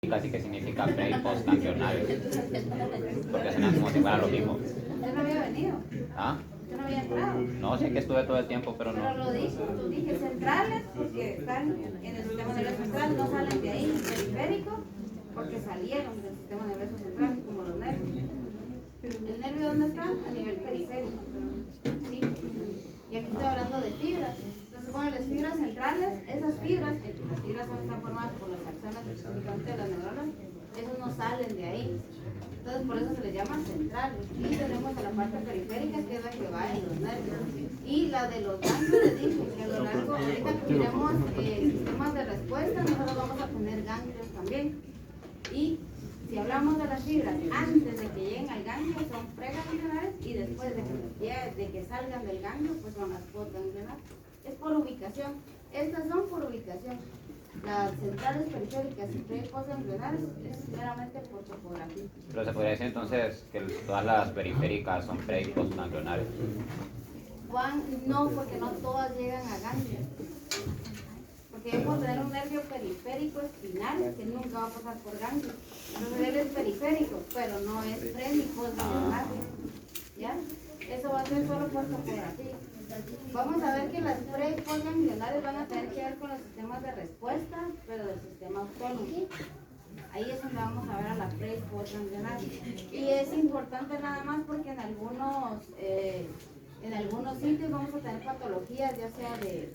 casi que significa pre y post ganglionarios, porque suena como si fuera lo mismo. ¿Usted no había venido? ¿Ah? ¿Usted no había entrado? No, sé que estuve todo el tiempo, pero no. Pero lo dije centrales porque están en el sistema nervioso central, no salen de ahí, periférico, porque salieron del sistema nervioso central, como los nervios. ¿El nervio dónde está? A nivel periférico. ¿Sí? Y aquí estoy hablando de fibras. Entonces, bueno, las fibras centrales, esas fibras, las fibras están formadas por las axonas, específicamente de las neuronas, esos no salen de ahí. Entonces, por eso se les llama centrales. Y tenemos a la parte periférica, que es la que va en los nervios. Y la de los ganglios, les dije que a lo largo, ahorita que miremos sistemas de respuesta, nosotros vamos a tener ganglios también. Y si hablamos de las fibras antes de que lleguen al ganglio, son preganglionares, y después de que salgan del ganglio, pues son las postganglionares. Es por ubicación. Estas son por ubicación. Las centrales periféricas y pre- y postganglionares es meramente por topografía. Pero se podría decir entonces que todas las periféricas son pre y post ganglionarios. Juan, no, porque no todas llegan a ganglio. Porque debemos tener un nervio periférico espinal que nunca va a pasar por ganglio. Entonces él es periférico, pero no es pre ni postganglionario. ¿Ya? Eso va a ser solo por topografía. Vamos a ver que las pre y postganglionares van a tener que ver con los sistemas de respuesta, pero del sistema autónomo. Ahí es donde vamos a ver a la pre y postganglionares. Y es importante nada más porque en algunos sitios vamos a tener patologías, ya sea que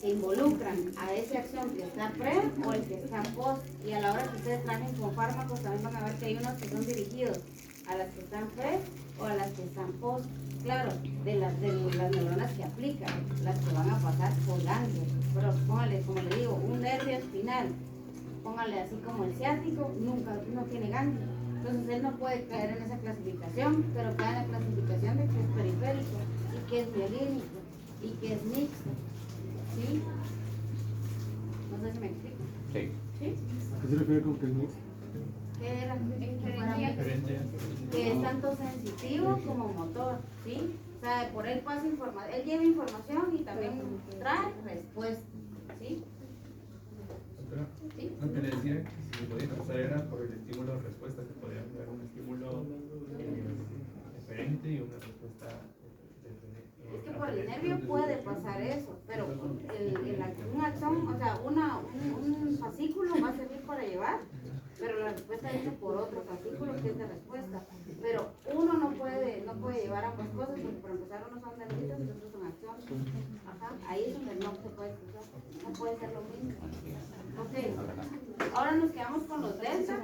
involucran a esa acción que está pre o el que está post. Y a la hora que ustedes trabajen con fármacos también van a ver que hay unos que son dirigidos a las que están pre o a las que están post. Claro, de las neuronas que aplican, las que van a pasar por ganglios. Pero póngale, como le digo, un nervio espinal, póngale así como el ciático, nunca no tiene ganglio. Entonces él no puede caer en esa clasificación, pero cae en la clasificación de que es periférico y que es mielínico y que es mixto. ¿Sí? No sé si me explico. Sí. ¿Sí? ¿A qué se refiere con que es mixto? Que era que es tanto sensitivo como motor, ¿sí? O sea, por él pasa información, él lleva información y también trae respuesta, ¿sí? ¿Sí? Lo que le decía que si se podía pasar era por el estímulo de respuesta, se podía dar un estímulo diferente y una respuesta Es que por el nervio puede pasar eso, pero un axón, o sea, un fascículo va a servir para llevar, pero la respuesta viene por otro fascículo que es de respuesta. Pero uno no puede llevar ambas cosas, porque por empezar unos son nervios y otros son acciones. Ajá, ahí es donde no se puede cruzar, no puede ser lo mismo. Ok, ahora nos quedamos con los delta.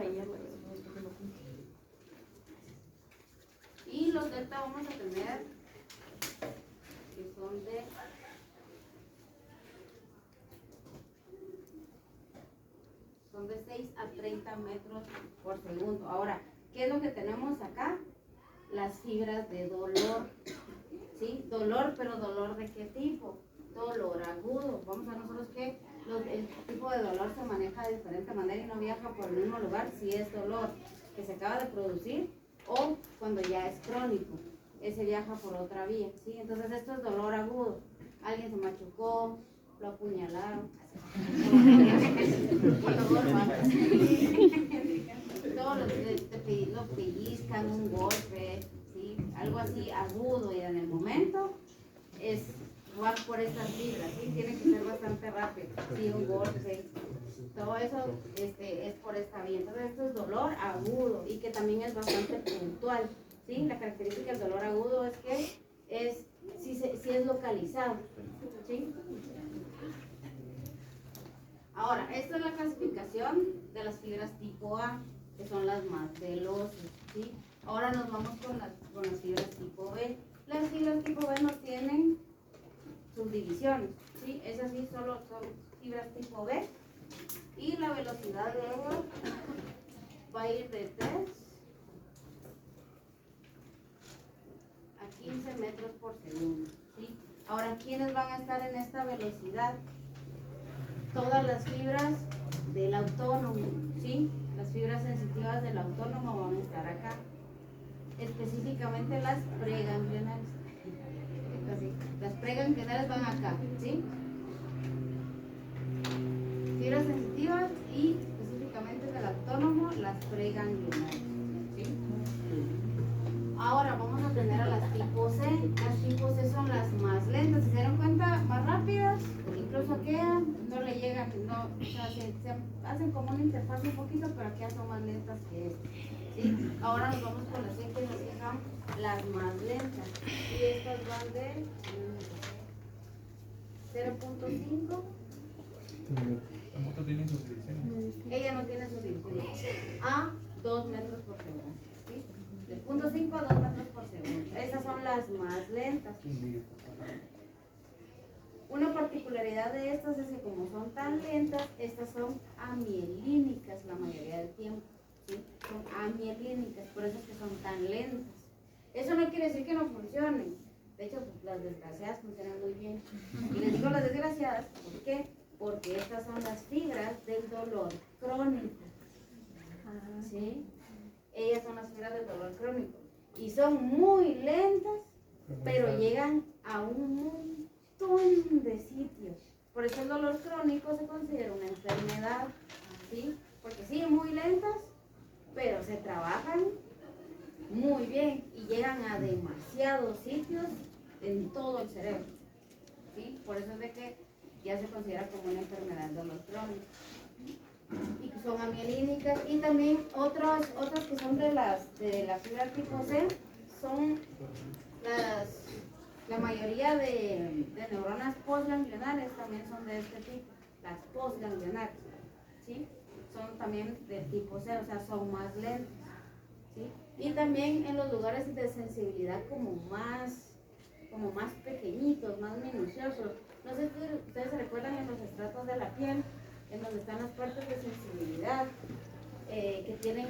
Y los delta vamos a tener que son de 6 a 30 metros por segundo. Ahora, ¿qué es lo que tenemos acá? Las fibras de dolor, ¿sí? Dolor, pero ¿dolor de qué tipo? Dolor agudo. Vamos a ver nosotros que el tipo de dolor se maneja de diferente manera y no viaja por el mismo lugar si es dolor que se acaba de producir o cuando ya es crónico. Ese viaja por otra vía, ¿sí? Entonces esto es dolor agudo. Alguien se machucó, lo apuñalaron. Todos lo pellizcan, un golpe, ¿sí? Algo así agudo y en el momento es jugar por estas fibras, ¿sí? Tiene que ser bastante rápido, ¿sí? Un golpe, todo eso es por esta vía. Entonces esto es dolor agudo y que también es bastante puntual, ¿sí? La característica del dolor agudo es que si es localizado, ¿sí? Ahora, esta es la clasificación de las fibras tipo A, que son las más veloces, ¿sí? Ahora nos vamos con las fibras tipo B. Las fibras tipo B no tienen subdivisiones, ¿sí? Esas sí solo son fibras tipo B. Y la velocidad de ellas va a ir de 3 a 15 metros por segundo, ¿sí? Ahora, ¿quiénes van a estar en esta velocidad? Todas las fibras del autónomo, ¿sí? Las fibras sensitivas del autónomo van a estar acá. Específicamente las preganglionales. Las preganglionales van acá, ¿sí? Fibras sensitivas y específicamente de las preganglionarias. ¿Sí? Ahora vamos a tener a las tipo C. Las tipo C son las más lentas. Si se dieron cuenta, más rápidas. Incluso aquellas no le llegan, no, o sea, se hacen como una interfaz un poquito, pero aquellas son más lentas que esta. ¿Sí? Ahora nos vamos con las C, que son las más lentas. Y estas van de 0.5. La moto tiene sus divisiones. Ella no tiene su divisiones. A 2 metros por segundo. ¿Sí? De 0.5 a 2 metros por segundo. Esas son las más lentas. Una particularidad de estas es que como son tan lentas, estas son amielínicas la mayoría del tiempo. ¿Sí? Son amielínicas, por eso es que son tan lentas. Eso no quiere decir que no funcionen. De hecho, pues, las desgraciadas funcionan muy bien. Y les digo las desgraciadas, ¿por qué? Porque estas son las fibras del dolor crónico. ¿Sí? Ellas son las fibras del dolor crónico. Y son muy lentas, pero llegan a un montón de sitios. Por eso el dolor crónico se considera una enfermedad. ¿Sí? Porque siguen muy lentas, pero se trabajan muy bien y llegan a demasiados sitios en todo el cerebro. ¿Sí? Por eso es de que ya se considera como una enfermedad del dolor crónico. Y que son amielínicas. Y también otras que son de la fibra tipo C son la mayoría de neuronas postganglionares también son de este tipo, las postganglionares. ¿Sí? Son también del tipo C, o sea, son más lentas. ¿Sí? Y también en los lugares de sensibilidad como más pequeñitos, más minuciosos. No sé si ustedes se recuerdan en los estratos de la piel, en donde están las partes de sensibilidad, que tienen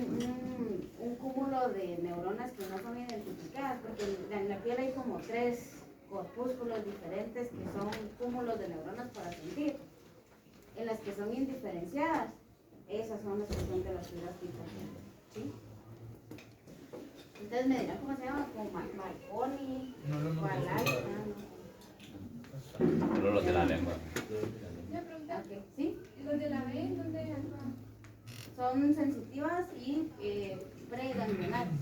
un cúmulo de neuronas que no son identificadas, porque en la piel hay como 3 corpúsculos diferentes que son cúmulos de neuronas para sentir. En las que son indiferenciadas, esas son las que son de las fibras tipo C. ¿Sí? Ustedes me dirán cómo se llama, como Marconi, No lo hemos Balay, Solo los de la lengua. Una pregunta, okay. ¿Sí? ¿los de la B dónde actúan? Son sensitivas y preganglionares.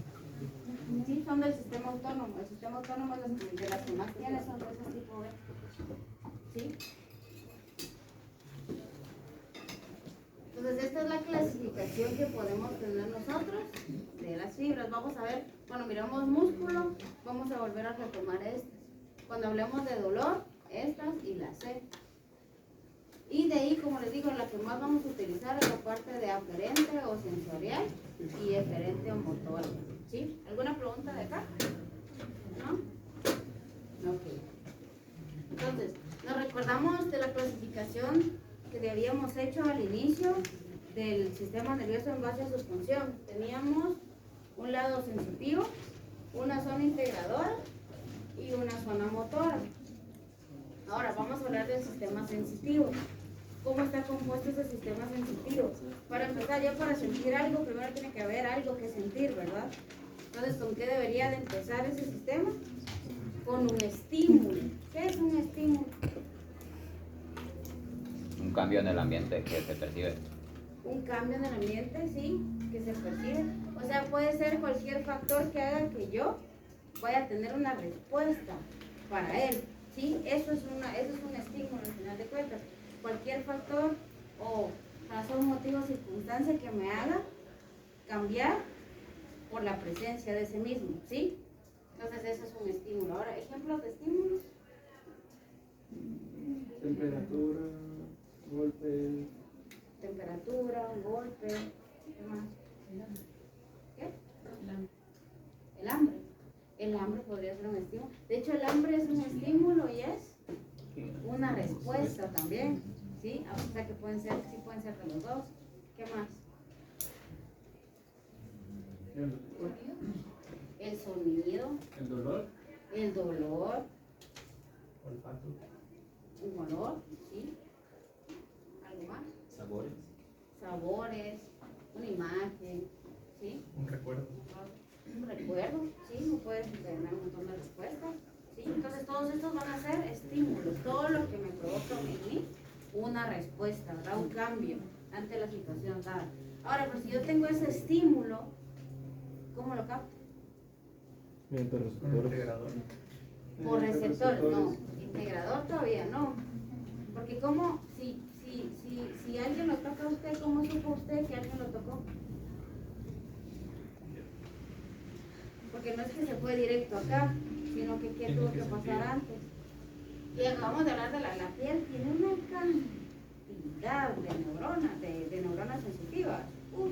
Sí, son del sistema autónomo. El sistema autónomo de las que más tiene son de ese tipo B. ¿Sí? Entonces, esta es la clasificación que podemos tener nosotros de las fibras. Vamos a ver, cuando miramos músculo, vamos a volver a retomar estas. Cuando hablemos de dolor, estas y la C. Y de ahí, como les digo, la que más vamos a utilizar es la parte de aferente o sensorial y eferente o motor. ¿Sí? ¿Alguna pregunta de acá? ¿No? Ok. Entonces, nos recordamos de la clasificación que habíamos hecho al inicio del sistema nervioso en base a su función. Teníamos un lado sensitivo, una zona integradora y una zona motora. Ahora vamos a hablar del sistema sensitivo. ¿Cómo está compuesto ese sistema sensitivo? Para empezar, ya para sentir algo, primero tiene que haber algo que sentir, ¿verdad? Entonces, ¿con qué debería de empezar ese sistema? Con un estímulo. ¿Qué es un estímulo? Un cambio en el ambiente que se percibe. Un cambio en el ambiente, sí, que se percibe. O sea, puede ser cualquier factor que haga que yo vaya a tener una respuesta para él. ¿Sí? Eso es un estímulo al final de cuentas. Cualquier factor o razón, motivo, circunstancia que me haga cambiar por la presencia de ese mismo. ¿Sí? Entonces eso es un estímulo. Ahora, ejemplos de estímulos. Temperatura, golpe. Temperatura, un golpe, ¿qué más? ¿Qué? El hambre. El hambre podría ser un estímulo. De hecho, el hambre es un estímulo y es una respuesta también. ¿Sí? O sea que pueden ser de los dos. ¿Qué más? El sonido. El dolor. El dolor. Olfato. Un olor, ¿sí? ¿Algo más? Sabores. Sabores, una imagen, ¿sí? Un recuerdo. Un recuerdo, ¿sí? No puedes tener un montón de respuestas, ¿sí? Entonces todos estos van a ser estímulos, todo lo que me provoca en mí una respuesta, ¿verdad? Un cambio ante la situación dada. Ahora, pues si yo tengo ese estímulo, ¿cómo lo capto? Mediante Un receptores. integrador. Por receptor, no, integrador todavía no. Porque como, si alguien lo toca a usted, ¿cómo supo usted que alguien lo tocó? Porque no es que se fue directo acá, sino que ¿qué Tiene tuvo que que sentir. pasar antes? Y acabamos de hablar de la piel, tiene una cantidad de neuronas sensitivas,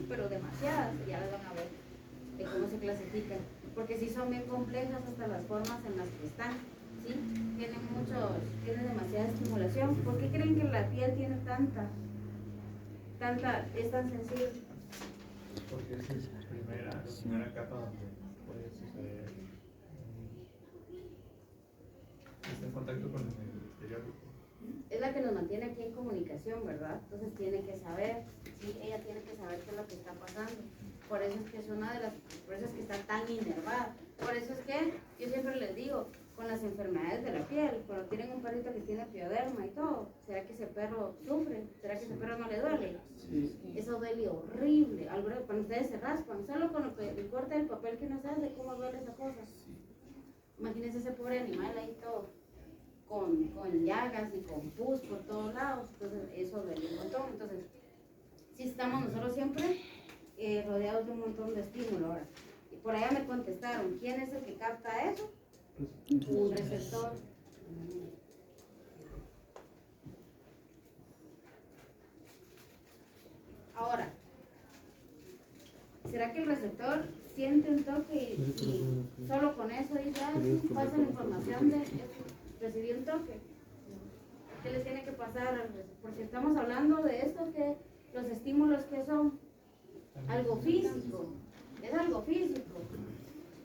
pero demasiadas, ya las van a ver, de cómo se clasifican, porque sí son bien complejas hasta las formas en las que están, ¿sí? Tienen demasiada estimulación. ¿Por qué creen que la piel tiene es tan sensible? Porque esa es la primera capa donde puede suceder. Está en contacto con el medio exterior. Es la que nos mantiene aquí en comunicación, ¿verdad? Entonces tiene que saber, sí, ella tiene que saber qué es lo que está pasando. Por eso es que por eso es que está tan inervada. Por eso es que yo siempre les digo, con las enfermedades de la piel, cuando tienen un perrito que tiene pioderma y todo, ¿será que ese perro sufre? ¿Será que ese perro no le duele? Sí. Eso duele horrible. Cuando ustedes se raspan, solo con el corte del papel que uno se hace, ¿cómo duele esa cosa? Imagínense ese pobre animal ahí todo, con llagas y con pus por todos lados. Entonces, eso duele un montón. Entonces, si estamos nosotros siempre rodeados de un montón de estímulo ahora. Y por allá me contestaron, ¿quién es el que capta eso? Un receptor. Ahora, ¿será que el receptor siente un toque y solo con eso ya pasa la información de recibir un toque? ¿Qué les tiene que pasar al receptor? Porque estamos hablando de esto, que los estímulos que son algo físico, es algo físico.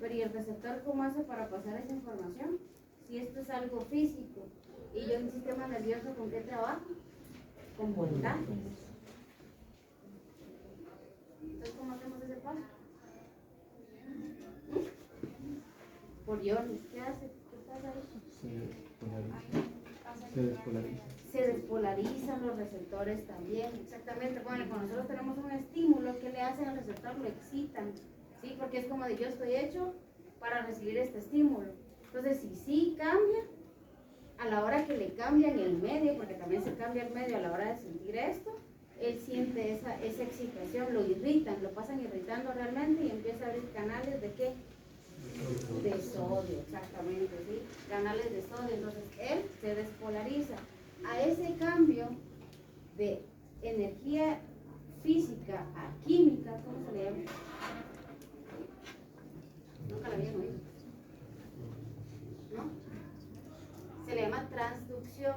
Pero ¿y el receptor cómo hace para pasar esa información? Si esto es algo físico y yo en el sistema nervioso, ¿con qué trabajo? Con voltajes. Entonces, ¿cómo hacemos ese paso? Por iones. ¿Qué hace? ¿Qué pasa ahí? Se despolariza. Se despolarizan los receptores también. Exactamente. Bueno, cuando nosotros tenemos un estímulo, ¿qué le hacen al receptor? Lo excitan. ¿Sí? Porque es como de yo estoy hecho para recibir este estímulo. Entonces, si sí cambia, a la hora que le cambian el medio, porque también se cambia el medio a la hora de sentir esto, él siente esa excitación, lo irritan, lo pasan irritando realmente y empieza a abrir canales de ¿qué? De sodio, exactamente, ¿sí? Canales de sodio, entonces él se despolariza. A ese cambio de energía física a química, ¿cómo se le llama? Nunca la habían oído, ¿no? Se le llama transducción,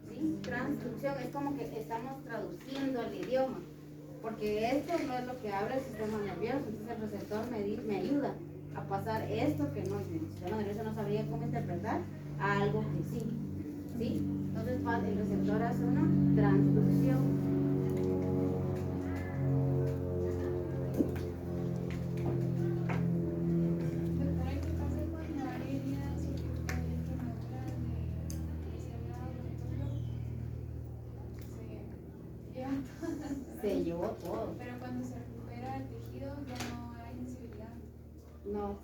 ¿sí? Transducción es como que estamos traduciendo el idioma, porque esto no es lo que habla el sistema nervioso, entonces el receptor me ayuda a pasar esto que no, el sistema nervioso no sabría cómo interpretar a algo que sí, ¿sí? Entonces el receptor hace una transducción. Doctora, ¿qué pasa cuando hay heridas o quemaduras de cerrado, por ejemplo? Se llevan todas. Se llevó todo. Pero cuando se recupera el tejido ya no hay sensibilidad. No,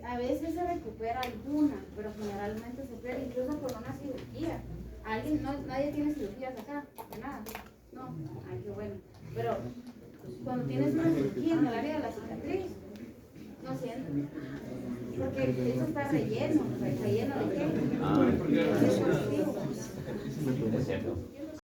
a veces se recupera alguna, pero generalmente se pierde incluso por una cirugía. Nadie tiene cirugías acá, nada. No, ay, qué bueno. Pero cuando tienes una cirugía en el área de la cicatriz, no sientes. Porque eso está relleno. ¿Relleno de qué? Ah, Es positivo. es cierto.